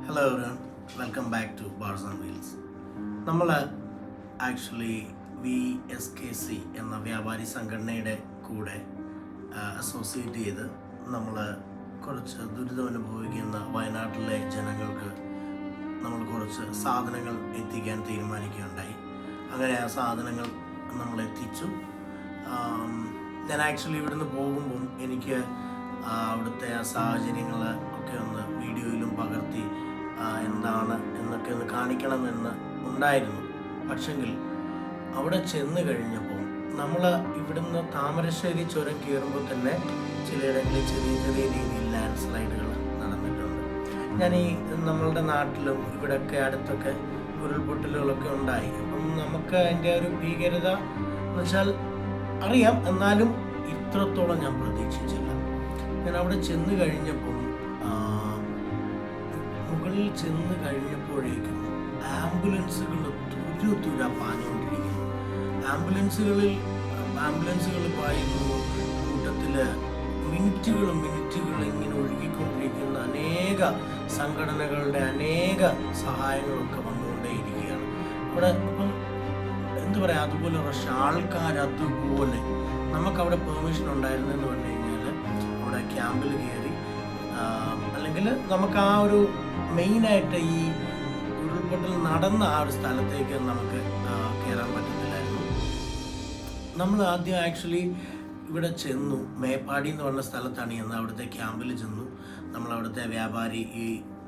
Hello everyone, welcome back to bars and wheels. നമ്മൾ actually VSKC എന്ന വ്യാപാരി സംഘടനയുടെ കൂടെ അസോസിയേറ്റ് ചെയ്ത് നമ്മൾ കുറച്ച് ദുരിതം അനുഭവിക്കുന്ന വയനാട്ടിലെ ജനങ്ങൾക്ക് നമ്മൾ കുറച്ച് സാധനങ്ങൾ എത്തിക്കാൻ തീരുമാനിക്കുകയുണ്ടായി. അങ്ങനെ ആ സാധനങ്ങൾ നമ്മൾ എത്തിച്ചു. ഞാൻ ആക്ച്വലി ഇവിടുന്ന് പോകുമ്പം എനിക്ക് അവിടുത്തെ ആ സാഹചര്യങ്ങൾ ഒക്കെ ഒന്ന് വീഡിയോയിലും പകർത്തി എന്താണ് എന്നൊക്കെ ഒന്ന് കാണിക്കണമെന്ന് ഉണ്ടായിരുന്നു. പക്ഷെങ്കിൽ അവിടെ ചെന്ന് കഴിഞ്ഞപ്പോൾ നമ്മൾ ഇവിടുന്ന് താമരശ്ശേരി ചുരം കയറുമ്പോൾ തന്നെ ചിലയിടങ്ങളിൽ ചെറിയ ചെറിയ രീതിയിൽ ലാൻഡ് സ്ലൈഡുകൾ നടന്നിട്ടുണ്ട്. ഞാൻ ഈ നമ്മളുടെ നാട്ടിലും ഇവിടെയൊക്കെ അടുത്തൊക്കെ ഉരുൾപൊട്ടലുകളൊക്കെ ഉണ്ടായി. അപ്പം നമുക്ക് അതിൻ്റെ ഒരു ഭീകരത എന്ന് വെച്ചാൽ അറിയാം, എന്നാലും ഇത്രത്തോളം ഞാൻ പ്രതീക്ഷിച്ചില്ല. ഞാൻ അവിടെ ചെന്ന് കഴിഞ്ഞപ്പം മുകളിൽ ചെന്ന് കഴിഞ്ഞപ്പോഴേക്കും ആംബുലൻസുകൾ തുര പാഞ്ഞുകൊണ്ടിരിക്കുന്നു. ആംബുലൻസുകൾ പായുന്നു. കൂട്ടത്തിൽ മിനിറ്റുകൾ ഇങ്ങനെ ഒഴുകിക്കൊണ്ടിരിക്കുന്ന അനേക സംഘടനകളുടെ അനേക സഹായങ്ങളൊക്കെ വന്നുകൊണ്ടേയിരിക്കുകയാണ് അവിടെ. അപ്പം എന്താ പറയുക, അതുപോലെ റഷ് ആൾക്കാർ, അതുപോലെ നമുക്കവിടെ പെർമിഷൻ ഉണ്ടായിരുന്നെന്ന് പറഞ്ഞു കഴിഞ്ഞാൽ അവിടെ ക്യാമ്പിൽ കയറി അല്ലെങ്കിൽ നമുക്ക് ആ ഒരു മെയിനായിട്ട് ഈ ഉരുൾപൊട്ടൽ നടന്ന ആ ഒരു സ്ഥലത്തേക്ക് നമുക്ക് കയറാൻ പറ്റത്തില്ലായിരുന്നു. നമ്മൾ ആദ്യം ആക്ച്വലി ഇവിടെ ചെന്നു, മേപ്പാടി എന്ന് പറഞ്ഞ സ്ഥലത്താണ് ചെന്ന് അവിടുത്തെ ക്യാമ്പിൽ ചെന്നു. നമ്മൾ അവിടുത്തെ വ്യാപാരി ഈ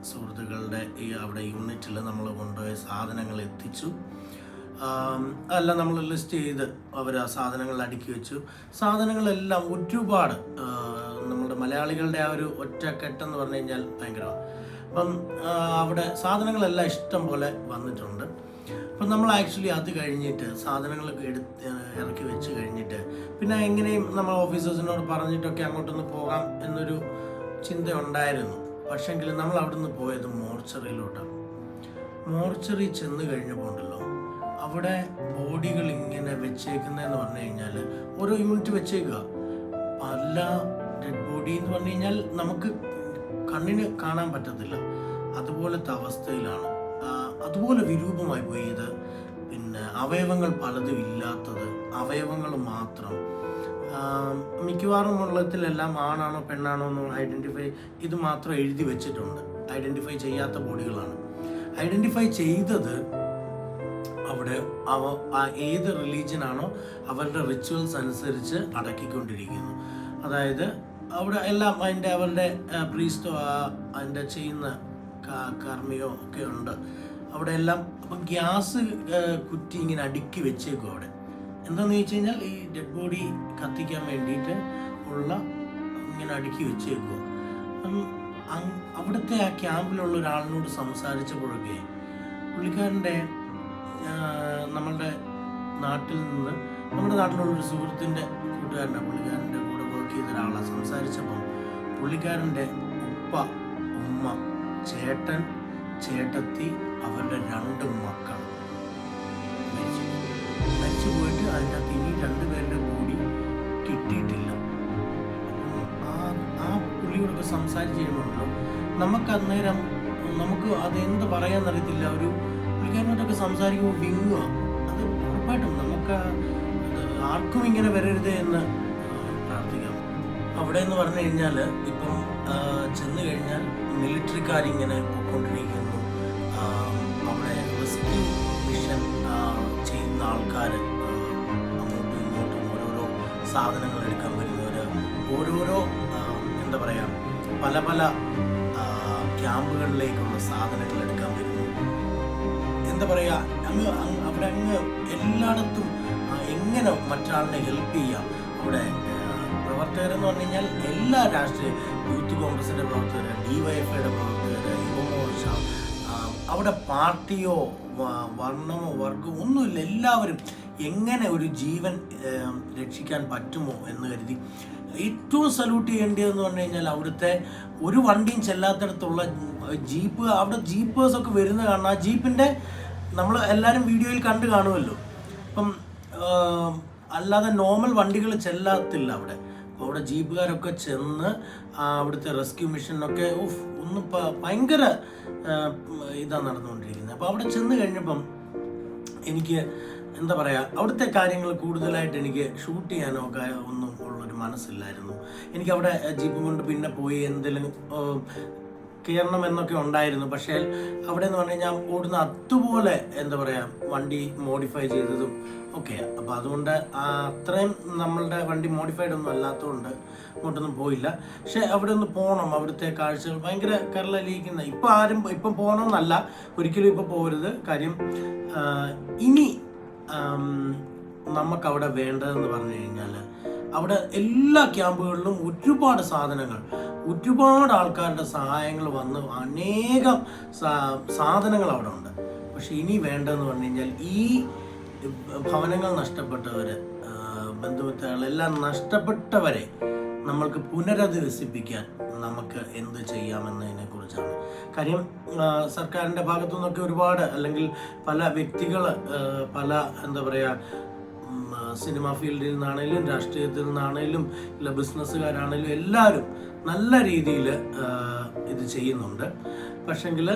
സുഹൃത്തുക്കളുടെ ഈ അവിടെ യൂണിറ്റിൽ നമ്മൾ കൊണ്ടുപോയ സാധനങ്ങൾ എത്തിച്ചു. എല്ലാം നമ്മൾ ലിസ്റ്റ് ചെയ്ത് അവർ ആ സാധനങ്ങൾ അടുക്കി വെച്ചു. സാധനങ്ങളെല്ലാം ഒരുപാട് നമ്മുടെ മലയാളികളുടെ ആ ഒരു ഒറ്റക്കെട്ടെന്ന് പറഞ്ഞു കഴിഞ്ഞാൽ ഭയങ്കരമാണ്. അപ്പം അവിടെ സാധനങ്ങളെല്ലാം ഇഷ്ടം പോലെ വന്നിട്ടുണ്ട്. അപ്പം നമ്മൾ ആക്ച്വലി അത് കഴിഞ്ഞിട്ട് സാധനങ്ങളൊക്കെ ഇറക്കി വെച്ച് കഴിഞ്ഞിട്ട് പിന്നെ എങ്ങനെയും നമ്മൾ ഓഫീസേഴ്സിനോട് പറഞ്ഞിട്ടൊക്കെ അങ്ങോട്ടൊന്ന് പോകാം എന്നൊരു ചിന്ത ഉണ്ടായിരുന്നു. പക്ഷേങ്കിൽ നമ്മൾ അവിടെ നിന്ന് പോയത് മോർച്ചറിയിലോട്ടാണ്. മോർച്ചറി ചെന്ന് കഴിഞ്ഞപ്പോൾ ഉണ്ടല്ലോ, അവിടെ ബോഡികൾ ഇങ്ങനെ വെച്ചേക്കുന്നതെന്ന് പറഞ്ഞു കഴിഞ്ഞാൽ ഓരോ യൂണിറ്റ് വെച്ചേക്കുക. പല ഡെഡ് ബോഡി എന്ന് പറഞ്ഞു കഴിഞ്ഞാൽ നമുക്ക് കണ്ണിന് കാണാൻ പറ്റത്തില്ല, അതുപോലത്തെ അവസ്ഥയിലാണ്. അതുപോലെ വിരൂപമായി പോയി ഇത്. പിന്നെ അവയവങ്ങൾ പലതും ഇല്ലാത്തത്, അവയവങ്ങൾ മാത്രം. മിക്കവാറും ഉള്ളതിലെല്ലാം ആണാണോ പെണ്ണാണോ എന്ന് ഐഡൻറ്റിഫൈ ഇത് മാത്രം എഴുതി വെച്ചിട്ടുണ്ട്. ഐഡൻറ്റിഫൈ ചെയ്യാത്ത ബോഡികളാണ്. ഐഡൻറ്റിഫൈ ചെയ്തത് അവിടെ ഏത് റിലീജിയനാണോ അവരുടെ റിച്വൽസ് അനുസരിച്ച് അടക്കിക്കൊണ്ടിരിക്കുന്നു. അതായത് അവിടെ എല്ലാം അവരുടെ പ്രീസ്റ്റോ അതിൻ്റെ ചെയ്യുന്ന കർമ്മിയോ ഒക്കെ ഉണ്ട് അവിടെ എല്ലാം. അപ്പം ഗ്യാസ് കുറ്റി ഇങ്ങനെ അടുക്കി വെച്ചേക്കും അവിടെ. എന്താണെന്ന് ചോദിച്ചു കഴിഞ്ഞാൽ ഈ ഡെഡ് ബോഡി കത്തിക്കാൻ വേണ്ടിയിട്ട് ഉള്ള ഇങ്ങനെ അടുക്കി വെച്ചേക്കുക. അവിടുത്തെ ആ ക്യാമ്പിലുള്ള ഒരാളിനോട് സംസാരിച്ചപ്പോഴൊക്കെ പുള്ളിക്കാരൻ്റെ നമ്മളുടെ നാട്ടിൽ നിന്ന് നമ്മുടെ നാട്ടിലുള്ളൊരു സുഹൃത്തിൻ്റെ കൂട്ടുകാരനാണ്, പുള്ളിക്കാരൻ്റെ കൂടെ വർക്ക് ചെയ്ത ഒരാളാണ്. സംസാരിച്ചപ്പം പുള്ളിക്കാരൻ്റെ ഉപ്പ, ഉമ്മ, ചേട്ടൻ, ചേട്ടത്തി, അവരുടെ 2 മക്കൾ മരിച്ചു പോയിട്ട് അതിൻ്റെ അകത്ത് ഇനി 2 പേരുടെ കൂടി കിട്ടിയിട്ടില്ല. ആ പുള്ളിയോടൊക്കെ സംസാരിച്ച് കഴിയുമ്പോഴല്ലോ നമുക്ക് അന്നേരം അതെന്ത് പറയാന്നറിയത്തില്ല. ഒരു പുള്ളിക്കാരനോടൊക്കെ സംസാരിക്കുമ്പോൾ വിങ്ങുക. അത് ഉറപ്പായിട്ടും നമുക്ക് ആർക്കും ഇങ്ങനെ വരരുത് എന്ന് പ്രാർത്ഥിക്കാം. അവിടെ എന്ന് പറഞ്ഞു കഴിഞ്ഞാൽ ഇപ്പം ചെന്ന് കഴിഞ്ഞാൽ മിലിറ്ററിക്കാരിങ്ങനെ പോയിക്കൊണ്ടിരിക്കുന്നു. അവിടെ റെസ്ക്യൂ മിഷൻ ചെയ്യുന്ന ആൾക്കാർ അങ്ങോട്ടും ഇങ്ങോട്ടും ഓരോരോ സാധനങ്ങൾ എടുക്കാൻ വരുന്നവർ, ഓരോരോ എന്താ പറയുക, പല പല ക്യാമ്പുകളിലേക്കുള്ള സാധനങ്ങൾ എടുക്കാൻ വരുന്നു. എന്താ പറയുക, അവിടെ എല്ലായിടത്തും എങ്ങനെ മറ്റാളിനെ ഹെൽപ്പ് ചെയ്യാം. അവിടെ പ്രവർത്തകരെന്ന് പറഞ്ഞു കഴിഞ്ഞാൽ എല്ലാ രാഷ്ട്രീയ യൂത്ത് കോൺഗ്രസിൻ്റെ പ്രവർത്തകർ, DYFIയുടെ പ്രവർത്തകർ, യുവമോർച്ച, അവിടെ പാർട്ടിയോ വർണ്ണമോ വർഗമോ ഒന്നുമില്ല. എല്ലാവരും എങ്ങനെ ഒരു ജീവൻ രക്ഷിക്കാൻ പറ്റുമോ എന്ന് കരുതി ഏറ്റവും സല്യൂട്ട് ചെയ്യേണ്ടതെന്ന് പറഞ്ഞു കഴിഞ്ഞാൽ അവിടുത്തെ ഒരു വണ്ടിയും ചെല്ലാത്തടത്തുള്ള ജീപ്പ്, അവിടെ ജീപ്പേഴ്സൊക്കെ വരുന്ന കാണാം. ആ ജീപ്പിൻ്റെ നമ്മൾ എല്ലാവരും വീഡിയോയിൽ കണ്ടു കാണുമല്ലോ. അപ്പം അല്ലാതെ നോർമൽ വണ്ടികൾ ചെല്ലാത്തില്ല അവിടെ. അപ്പോൾ അവിടെ ജീപ്പുകാരൊക്കെ ചെന്ന് അവിടുത്തെ റെസ്ക്യൂ മിഷനൊക്കെ ഒന്ന് ഭയങ്കര ഇതാണ് നടന്നുകൊണ്ടിരിക്കുന്നത്. അപ്പോൾ അവിടെ ചെന്ന് കഴിഞ്ഞപ്പം എനിക്ക് എന്താ പറയുക, അവിടുത്തെ കാര്യങ്ങൾ കൂടുതലായിട്ട് എനിക്ക് ഷൂട്ട് ചെയ്യാനോ ഒക്കെ ഒന്നും ഉള്ളൊരു മനസ്സില്ലായിരുന്നു. എനിക്കവിടെ ജീപ്പും കൊണ്ട് പിന്നെ പോയി എന്തെങ്കിലും കയറണം എന്നൊക്കെ ഉണ്ടായിരുന്നു. പക്ഷേ അവിടെ എന്ന് പറഞ്ഞു കഴിഞ്ഞാൽ ഓടുന്ന അതുപോലെ എന്താ പറയുക, വണ്ടി മോഡിഫൈ ചെയ്തതും ഓക്കെ. അപ്പോൾ അതുകൊണ്ട് അത്രയും നമ്മളുടെ വണ്ടി മോഡിഫൈഡ് ഒന്നും അല്ലാത്തതുകൊണ്ട് അങ്ങോട്ടൊന്നും പോയില്ല. പക്ഷെ അവിടെ ഒന്ന് പോകണം, അവിടുത്തെ കാഴ്ചകൾ ഭയങ്കര കരളലിയിക്കുന്ന. ഇപ്പം പോകണമെന്നല്ല, ഒരിക്കലും ഇപ്പോൾ പോകരുത്. കാര്യം ഇനി നമുക്കവിടെ വേണ്ടതെന്ന് പറഞ്ഞു കഴിഞ്ഞാൽ, അവിടെ എല്ലാ ക്യാമ്പുകളിലും ഒരുപാട് സാധനങ്ങൾ, ഒരുപാട് ആൾക്കാരുടെ സഹായങ്ങൾ വന്ന് അനേകം സാധനങ്ങൾ അവിടെ ഉണ്ട്. പക്ഷെ ഇനി വേണ്ടതെന്ന് പറഞ്ഞു കഴിഞ്ഞാൽ, ഈ ഭവനങ്ങൾ നഷ്ടപ്പെട്ടവർ, ബന്ധുമിത്രങ്ങളെല്ലാം നഷ്ടപ്പെട്ടവരെ നമ്മൾക്ക് പുനരധിവസിപ്പിക്കാൻ നമുക്ക് എന്ത് ചെയ്യാമെന്നതിനെ കുറിച്ചാണ്. കാര്യം സർക്കാരിൻ്റെ ഭാഗത്തു നിന്നൊക്കെ ഒരുപാട്, അല്ലെങ്കിൽ പല വ്യക്തികൾ, പല എന്താ പറയുക, സിനിമ ഫീൽഡിൽ നിന്നാണേലും രാഷ്ട്രീയത്തിൽ നിന്നാണേലും ഇല്ല ബിസിനസ്സുകാരാണേലും എല്ലാവരും നല്ല രീതിയിൽ ഇത് ചെയ്യുന്നുണ്ട്. പക്ഷെങ്കിൽ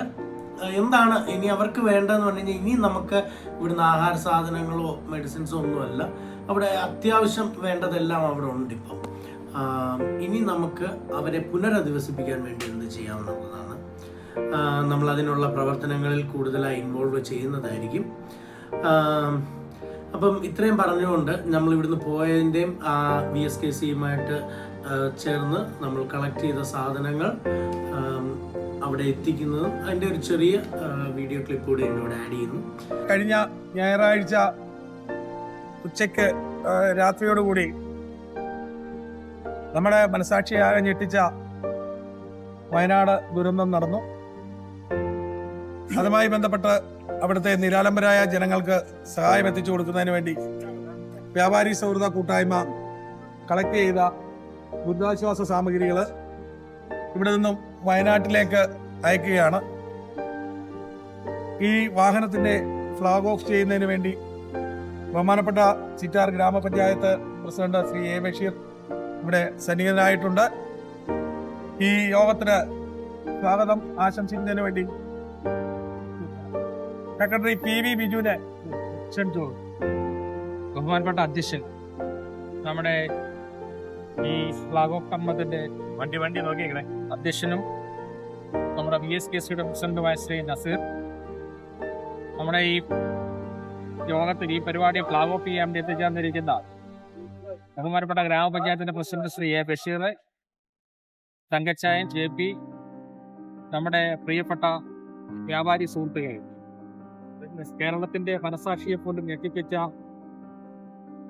എന്താണ് ഇനി അവർക്ക് വേണ്ടതെന്ന് പറഞ്ഞു കഴിഞ്ഞാൽ, ഇനി നമുക്ക് ഇവിടുന്ന് ആഹാര സാധനങ്ങളോ മെഡിസിൻസോ ഒന്നുമല്ല, അവിടെ അത്യാവശ്യം വേണ്ടതെല്ലാം അവിടെ ഉണ്ട്. ഇപ്പം ഇനി നമുക്ക് അവരെ പുനരധിവസിപ്പിക്കാൻ വേണ്ടി എന്ത് ചെയ്യാമെന്നുള്ളതാണ്. നമ്മളതിനുള്ള പ്രവർത്തനങ്ങളിൽ കൂടുതലായി ഇൻവോൾവ് ചെയ്യുന്നതായിരിക്കും. അപ്പം ഇത്രയും പറഞ്ഞുകൊണ്ട് നമ്മൾ ഇവിടുന്ന് പോയതിൻ്റെയും VSKCയുമായിട്ട് ചേർന്ന് നമ്മൾ കളക്ട് ചെയ്ത സാധനങ്ങൾ അവിടെ എത്തിക്കുന്നതും അതിൻ്റെ ഒരു ചെറിയ വീഡിയോ ക്ലിപ്പ് കൂടി എന്നോട് ആഡ് ചെയ്യുന്നു. കഴിഞ്ഞ ഞായറാഴ്ച ഉച്ചയ്ക്ക് രാത്രിയോടുകൂടി നമ്മുടെ മനസാക്ഷിയാകെ ഞെട്ടിച്ച വയനാട് ദുരന്തം നടന്നു. അതുമായി ബന്ധപ്പെട്ട് അവിടുത്തെ നിരാലംബരായ ജനങ്ങൾക്ക് സഹായം എത്തിച്ചു കൊടുക്കുന്നതിന് വേണ്ടി വ്യാപാരി സൗഹൃദ കൂട്ടായ്മ കളക്ട് ചെയ്ത ദുരിതാശ്വാസ സാമഗ്രികൾ ഇവിടെ നിന്നും വയനാട്ടിലേക്ക് അയക്കുകയാണ്. ഈ വാഹനത്തിന്റെ ഫ്ലാഗ് ഓഫ് ചെയ്യുന്നതിന് വേണ്ടി ബഹുമാനപ്പെട്ട ചിറ്റാർ ഗ്രാമപഞ്ചായത്ത് പ്രസിഡന്റ് ശ്രീ A. ബഷീർ ഇവിടെ സന്നിഹിതനായിട്ടുണ്ട്. ഈ യോഗത്തിന് സ്വാഗതം ആശംസിക്കുന്നതിന് വേണ്ടി സെക്രട്ടറി PV ബിജുവിനെ ക്ഷണിച്ചു. ബഹുമാനപ്പെട്ട അധ്യക്ഷൻ, നമ്മുടെ ഈ ഫ്ലാഗ് ഓഫ് കർമ്മത്തിന്റെ വണ്ടി നോക്കിയേക്കണേ അധ്യക്ഷനും നമ്മുടെ VSKCയുടെ പ്രസിഡന്റുമായ ശ്രീ നസീർ, നമ്മുടെ ഈ യോഗത്തിൽ ഈ പരിപാടി ഫ്ലാഗ് ഓഫ് ചെയ്യാൻ വേണ്ടി എത്തിച്ചേർന്നിരിക്കുന്ന ബഹുമാനപ്പെട്ട ഗ്രാമപഞ്ചായത്തിന്റെ president Shri A. Basheer, Thankachayan JP, നമ്മുടെ പ്രിയപ്പെട്ട വ്യാപാരി സുഹൃത്തുക്കൾ, കേരളത്തിന്റെ മനസാക്ഷിയെ പോലും ഞെട്ടിപ്പിച്ച,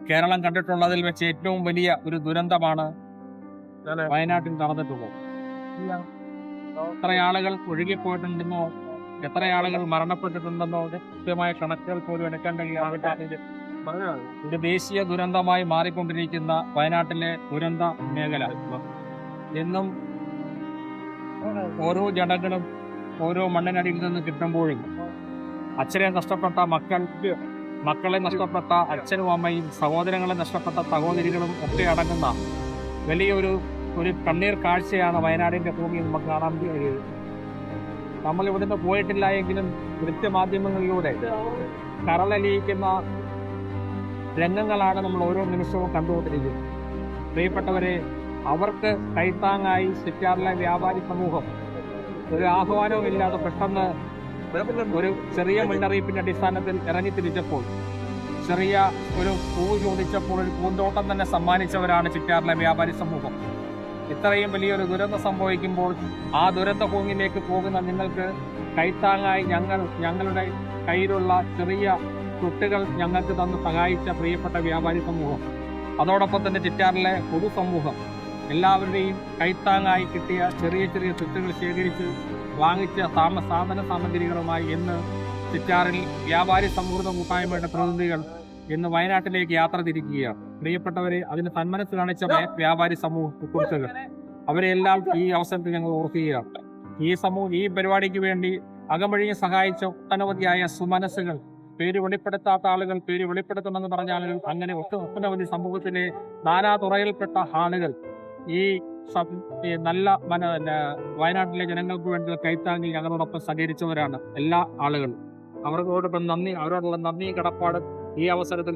കേരളം കണ്ടിട്ടുള്ളതിൽ വെച്ച് ഏറ്റവും വലിയ ഒരു ദുരന്തമാണ് വയനാട്ടിൽ നടന്നിട്ടുള്ളത്. എത്ര ആളുകൾ ഒഴുകിപ്പോയിട്ടുണ്ടെന്നോ എത്ര ആളുകൾ മരണപ്പെട്ടിട്ടുണ്ടെന്നോ കൃത്യമായ കണക്കുകൾ പോലും എടുക്കാൻ കഴിയാതെ ഒരു ദേശീയ ദുരന്തമായി മാറിക്കൊണ്ടിരിക്കുന്ന വയനാട്ടിലെ ദുരന്ത മേഖല എന്നും ഓരോ ജനങ്ങളും ഓരോ മണ്ണിനടിയിൽ നിന്ന് കിട്ടുമ്പോഴും അച്ഛനെ നഷ്ടപ്പെട്ട മക്കളെ നഷ്ടപ്പെട്ട അച്ഛനും അമ്മയും, സഹോദരങ്ങളെ നഷ്ടപ്പെട്ട സഹോദരികളും ഒക്കെ അടങ്ങുന്ന വലിയൊരു കണ്ണീർ കാഴ്ചയാണ് വയനാടിന്റെ ഭൂമിയിൽ നമുക്ക് കാണാൻ കഴിയുന്നത്. നമ്മൾ ഇവിടുന്ന് പോയിട്ടില്ല എങ്കിലും ദൃശ്യമാധ്യമങ്ങളിലൂടെ കരളലിയിക്കുന്ന രംഗങ്ങളാണ് നമ്മൾ ഓരോ നിമിഷവും കണ്ടുകൊണ്ടിരിക്കുന്നത്. പ്രിയപ്പെട്ടവരെ, അവർക്ക് കൈത്താങ്ങായി ചിറ്റാറിലെ വ്യാപാരി സമൂഹം ഒരു ആഹ്വാനവും ഇല്ലാതെ പെട്ടെന്ന് ഒരു ചെറിയ മുന്നറിയിപ്പിന്റെ അടിസ്ഥാനത്തിൽ ഇറങ്ങിത്തിരിച്ചപ്പോൾ, ചെറിയ ഒരു പൂവ് ചോദിച്ചപ്പോൾ ഒരു പൂന്തോട്ടം തന്നെ സമ്മാനിച്ചവരാണ് ചിറ്റാറിലെ വ്യാപാരി സമൂഹം. ഇത്രയും വലിയൊരു ദുരന്തം സംഭവിക്കുമ്പോൾ ആ ദുരന്ത ഭൂമിയിലേക്ക് പോകുന്ന നിങ്ങൾക്ക് കൈത്താങ്ങായി ഞങ്ങളുടെ കയ്യിലുള്ള ചെറിയ തുട്ടുകൾ ഞങ്ങൾക്ക് തന്ന് സഹായിച്ച പ്രിയപ്പെട്ട വ്യാപാരി സമൂഹം, അതോടൊപ്പം തന്നെ ചിറ്റാറിലെ പൊതുസമൂഹം എല്ലാവരുടെയും കൈത്താങ്ങായി കിട്ടിയ ചെറിയ ചെറിയ തുട്ടുകൾ ശേഖരിച്ച് വാങ്ങിച്ച സാധന സാമഗ്രികളുമായി ഇന്ന് ചിറ്റാറിൽ വ്യാപാരി സൗഹൃദ കൂട്ടായ്മയുടെ പ്രതിനിധികൾ ഇന്ന് വയനാട്ടിലേക്ക് യാത്ര തിരിക്കുകയാണ്. പ്രിയപ്പെട്ടവരെ, അതിന് സന്മനസ് കാണിച്ച വ്യാപാരി സുഹൃത്തുക്കൾ അവരെല്ലാം ഈ അവസരത്തിൽ ഞങ്ങൾ ഓർക്കുകയാണ്. ഈ പരിപാടിക്ക് വേണ്ടി അകമഴിഞ്ഞ് സഹായിച്ച ഒട്ടനവധിയായ സുമനസ്സുകൾ, പേര് വെളിപ്പെടുത്താത്ത ആളുകൾ പേര് വെളിപ്പെടുത്തണമെന്ന് പറഞ്ഞാലും അങ്ങനെ ഒട്ടനവധി സമൂഹത്തിലെ നാനാ തുറയിൽപ്പെട്ട ആളുകൾ ഈ നല്ല വയനാട്ടിലെ ജനങ്ങൾക്ക് വേണ്ടി കൈത്താങ്ങി ഞങ്ങളോടൊപ്പം സഹകരിച്ചവരാണ് എല്ലാ ആളുകളും. അവർക്കോടൊപ്പം അവരോടുള്ള നന്ദി കടപ്പാട് ഈ അവസരത്തിൽ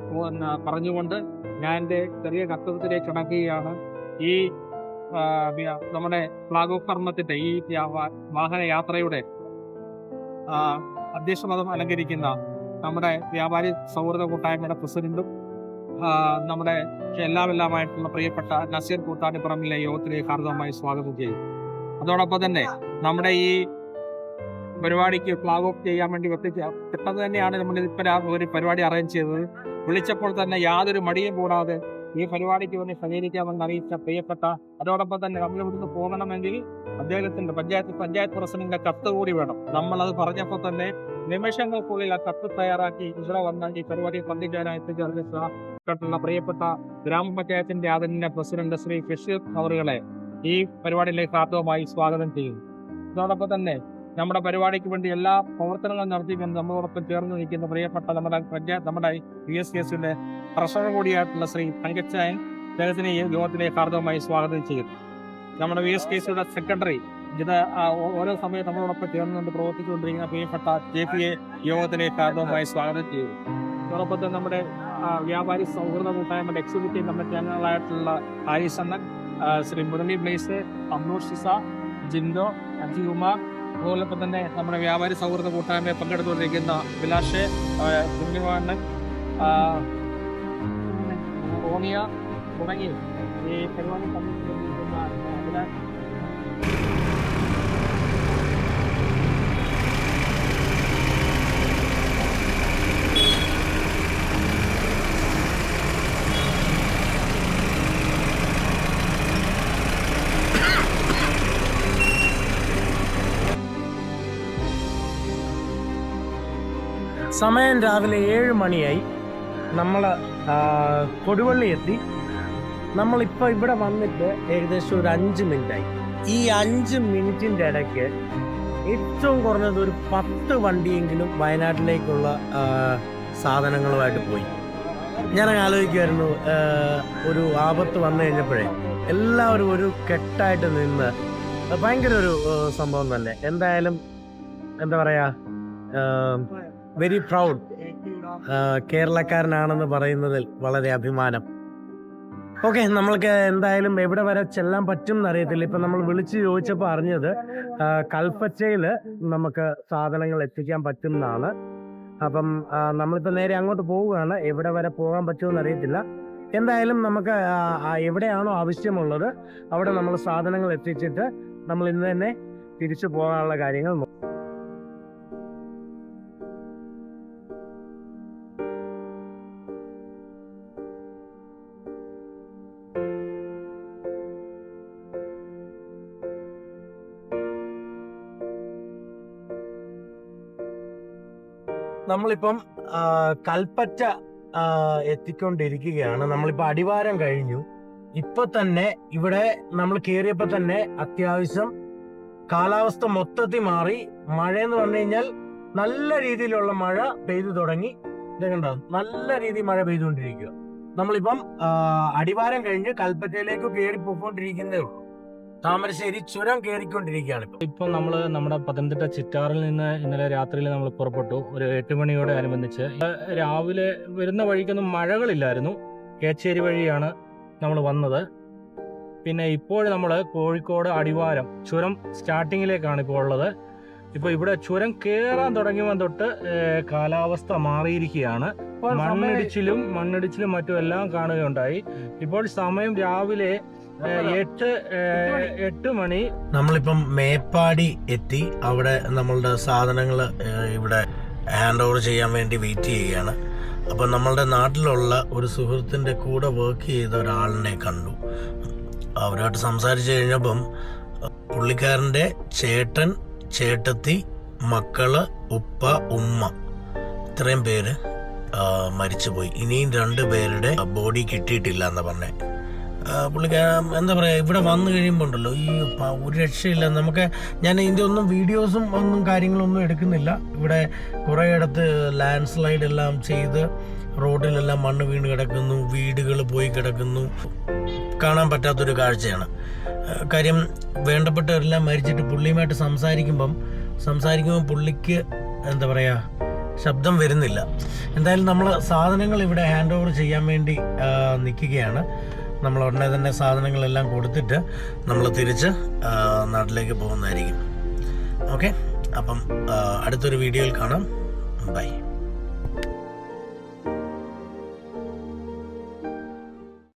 പറഞ്ഞുകൊണ്ട് ഞാൻ എൻ്റെ ചെറിയ കർത്തവ്യത്തിലേക്ക് കടക്കുകയാണ്. ഈ നമ്മുടെ ഫ്ലാഗ് ഓഫ് കർമ്മത്തിന്റെ ഈ വാഹനയാത്രയുടെ അധ്യക്ഷപദം അലങ്കരിക്കുന്ന നമ്മുടെ വ്യാപാരി സൗഹൃദ കൂട്ടായ്മയുടെ പ്രസിഡന്റും നമ്മുടെ എല്ലാമായിട്ടുള്ള പ്രിയപ്പെട്ട നസീർ കൂത്താടിപ്പറമ്പിലെ യോഗത്തിലേക്ക് ഹാർദവമായി സ്വാഗതം ചെയ്യും. അതോടൊപ്പം തന്നെ നമ്മുടെ ഈ പരിപാടിക്ക് ഫ്ലാഗ് ഓഫ് ചെയ്യാൻ വേണ്ടി പെട്ടെന്ന് തന്നെയാണ് നമ്മൾ ഇപ്പം ഒരു പരിപാടി അറേഞ്ച് ചെയ്തത്. വിളിച്ചപ്പോൾ തന്നെ യാതൊരു മടിയും കൂടാതെ ഈ പരിപാടിക്ക് വേണ്ടി സഹകരിക്കാമെന്ന് അറിയിച്ച പ്രിയപ്പെട്ട, അതോടൊപ്പം തന്നെ നമ്മൾ ഇവിടുന്ന് പോകണമെങ്കിൽ അദ്ദേഹത്തിന്റെ പഞ്ചായത്ത് പ്രസിഡന്റിന്റെ കത്ത് കൂടി വേണം. നമ്മളത് പറഞ്ഞപ്പോൾ തന്നെ നിമിഷങ്ങൾക്കുള്ളിൽ ആ കത്ത് തയ്യാറാക്കി ഇവിടെ വന്ന ഈ പരിപാടി പങ്കിടാനായിട്ട് ചേർന്നിട്ടുള്ള പ്രിയപ്പെട്ട ഗ്രാമപഞ്ചായത്തിന്റെ ആദരണീയ പ്രസിഡന്റ് ശ്രീ ബഷീർ അവറുകളെ ഈ പരിപാടിയിലേക്ക് ഹാർദവമായി സ്വാഗതം ചെയ്യുന്നു. അതോടൊപ്പം തന്നെ നമ്മുടെ പരിപാടിക്ക് വേണ്ടി എല്ലാ പ്രവർത്തനങ്ങളും നടത്തിക്കൊണ്ട് നമ്മളോടൊപ്പം ചേർന്ന് നിൽക്കുന്ന പ്രിയപ്പെട്ട നമ്മുടെ VSKSയുടെ ട്രഷറർ കൂടിയായിട്ടുള്ള ശ്രീ തങ്കച്ചായൻ, അദ്ദേഹത്തിനെ ഈ യോഗത്തിലേക്ക് ഹാർദവമായി സ്വാഗതം ചെയ്യുന്നു. നമ്മുടെ VSKSയുടെ സെക്രട്ടറി ഇത് ഓരോ സമയത്ത് നമ്മളോടൊപ്പം ചേർന്നുകൊണ്ട് പ്രവർത്തിച്ചുകൊണ്ടിരിക്കുന്ന പ്രിയപ്പെട്ട JPA യോഗത്തിലേക്ക് ഹാർദവമായി സ്വാഗതം ചെയ്യുന്നു. അതോടൊപ്പം തന്നെ നമ്മുടെ വ്യാപാരി സൗഹൃദ കൂട്ടായ്മയുടെ എക്സിക്യൂട്ടീവ് കമ്മിറ്റി അംഗങ്ങളായിട്ടുള്ള ഹാരിസ് അണ്ണൻ, ശ്രീ മുരളി ബ്ലേസ്, അമ്നൂർ ഷിസ, ജിൻഡോ, അജികുമാർ, അതോടൊപ്പം തന്നെ നമ്മുടെ വ്യാപാരി സൗഹൃദ കൂട്ടായ്മയെ പങ്കെടുത്തുകൊണ്ടിരിക്കുന്ന വിലാഷ്, കുഞ്ഞുമാണ്ണൻ, റോണിയ തുടങ്ങി ഈ പരിപാടി പങ്കെടുത്തുകൊണ്ടിരിക്കുന്ന സമയം രാവിലെ 7 മണിയായി. നമ്മൾ കൊടുവള്ളി എത്തി. നമ്മളിപ്പോൾ ഇവിടെ വന്നിട്ട് ഏകദേശം ഒരു 5 മിനിറ്റായി. ഈ 5 മിനിറ്റിൻ്റെ ഇടയ്ക്ക് ഏറ്റവും കുറഞ്ഞത് ഒരു 10 വണ്ടിയെങ്കിലും വയനാട്ടിലേക്കുള്ള സാധനങ്ങളുമായിട്ട് പോയി. ഞാൻ ആലോചിക്കുമായിരുന്നു, ഒരു ആപത്ത് വന്നു കഴിഞ്ഞപ്പോഴേ എല്ലാവരും ഒരു കെട്ടായിട്ട് നിന്ന് ഭയങ്കര ഒരു സംഭവം തന്നെ. എന്തായാലും എന്താ പറയുക, വെരി പ്രൗഡ്, കേരളക്കാരനാണെന്ന് പറയുന്നതിൽ വളരെ അഭിമാനം. ഓക്കെ, നമ്മൾക്ക് എന്തായാലും എവിടെ വരെ ചെല്ലാൻ പറ്റും എന്നറിയത്തില്ല. ഇപ്പം നമ്മൾ വിളിച്ച് ചോദിച്ചപ്പോൾ അറിഞ്ഞത് കൽപ്പറ്റയിൽ നമുക്ക് സാധനങ്ങൾ എത്തിക്കാൻ പറ്റും എന്നാണ്. അപ്പം നമ്മളിപ്പോൾ നേരെ അങ്ങോട്ട് പോവുകയാണ്. എവിടെ വരെ പോകാൻ പറ്റുമെന്ന് അറിയത്തില്ല. എന്തായാലും നമുക്ക് എവിടെയാണോ ആവശ്യമുള്ളത് അവിടെ നമ്മൾ സാധനങ്ങൾ എത്തിച്ചിട്ട് നമ്മൾ ഇന്ന് തന്നെ തിരിച്ചു പോകാനുള്ള കാര്യങ്ങൾ നോക്കും. നമ്മളിപ്പം കൽപ്പറ്റ എത്തിക്കൊണ്ടിരിക്കുകയാണ്. നമ്മളിപ്പോൾ അടിവാരം കഴിഞ്ഞു. ഇപ്പൊ തന്നെ ഇവിടെ നമ്മൾ കയറിയപ്പോൾ തന്നെ അത്യാവശ്യം കാലാവസ്ഥ മൊത്തത്തിൽ മാറി. മഴയെന്ന് പറഞ്ഞു കഴിഞ്ഞാൽ നല്ല രീതിയിലുള്ള മഴ പെയ്തു തുടങ്ങി. ഇത് കണ്ടോ, നല്ല രീതിയിൽ മഴ പെയ്തുകൊണ്ടിരിക്കുക. നമ്മളിപ്പം അടിവാരം കഴിഞ്ഞ് കൽപ്പറ്റയിലേക്ക് കയറി പോയിക്കൊണ്ടിരിക്കുന്നേ ഉള്ളൂ. താമരശ്ശേരി ചുരം കയറിക്കൊണ്ടിരിക്കുകയാണ് ഇപ്പൊ നമ്മുടെ പത്തനംതിട്ട ചിറ്റാറിൽ നിന്ന് ഇന്നലെ രാത്രിയിൽ നമ്മൾ പുറപ്പെട്ടു. ഒരു 8 മണിയോടെ അനുബന്ധിച്ച് രാവിലെ വരുന്ന വഴിക്കൊന്നും മഴകളില്ലായിരുന്നു. കേച്ചേരി വഴിയാണ് നമ്മൾ വന്നത്. പിന്നെ ഇപ്പോൾ നമ്മൾ കോഴിക്കോട് അടിവാരം ചുരം സ്റ്റാർട്ടിങ്ങിലേക്കാണ് ഇപ്പോൾ ഉള്ളത്. ഇപ്പോൾ ഇവിടെ ചുരം കയറാൻ തുടങ്ങിയപ്പോൾ തൊട്ട് കാലാവസ്ഥ മാറിയിരിക്കുകയാണ്. മണ്ണിടിച്ചിലും മറ്റും എല്ലാം കാണുകയുണ്ടായി. ഇപ്പോൾ സമയം രാവിലെ 8 മണി. നമ്മളിപ്പം മേപ്പാടി എത്തി. അവിടെ നമ്മളുടെ സാധനങ്ങൾ ഇവിടെ ഹാൻഡ് ഓവർ ചെയ്യാൻ വേണ്ടി വെയിറ്റ് ചെയ്യുകയാണ്. അപ്പം നമ്മളുടെ നാട്ടിലുള്ള ഒരു സുഹൃത്തിൻ്റെ കൂടെ വർക്ക് ചെയ്ത ഒരാളിനെ കണ്ടു. അവരുമായിട്ട് സംസാരിച്ച് കഴിഞ്ഞപ്പം പുള്ളിക്കാരൻ്റെ ചേട്ടൻ, ചേട്ടത്തി, മക്കള്, ഉപ്പ, ഉമ്മ, ഇത്രയും പേര് മരിച്ചുപോയി. ഇനിയും 2 പേരുടെ ബോഡി കിട്ടിയിട്ടില്ല എന്നാ പറഞ്ഞേ. പുള്ളിക്കാരൻ എന്താ പറയുക, ഇവിടെ വന്നു കഴിയുമ്പോൾ ഉണ്ടല്ലോ ഈ ഒരു രക്ഷയില്ല നമുക്ക്. ഞാൻ ഇതിൻ്റെ ഒന്നും വീഡിയോസും ഒന്നും കാര്യങ്ങളൊന്നും എടുക്കുന്നില്ല. ഇവിടെ കുറേ ഇടത്ത് ലാൻഡ് സ്ലൈഡ് എല്ലാം ചെയ്ത് റോഡിലെല്ലാം മണ്ണ് വീണ് കിടക്കുന്നു, വീടുകൾ പോയി കിടക്കുന്നു. കാണാൻ പറ്റാത്തൊരു കാഴ്ചയാണ്. കാര്യം വേണ്ടപ്പെട്ടവരെല്ലാം മരിച്ചിട്ട് പുള്ളിയുമായിട്ട് സംസാരിക്കുമ്പോൾ പുള്ളിക്ക് എന്താ പറയുക, ശബ്ദം വരുന്നില്ല. എന്തായാലും നമ്മൾ സാധനങ്ങൾ ഇവിടെ ഹാൻഡ് ഓവർ ചെയ്യാൻ വേണ്ടി നിൽക്കുകയാണ്. നമ്മൾ ഉടനെ തന്നെ സാധനങ്ങളെല്ലാം കൊടുത്തിട്ട് നമ്മൾ തിരിച്ച് നാട്ടിലേക്ക് പോകുന്നതായിരിക്കും. ഓക്കെ, അപ്പം അടുത്തൊരു വീഡിയോയിൽ കാണാം. ബൈ.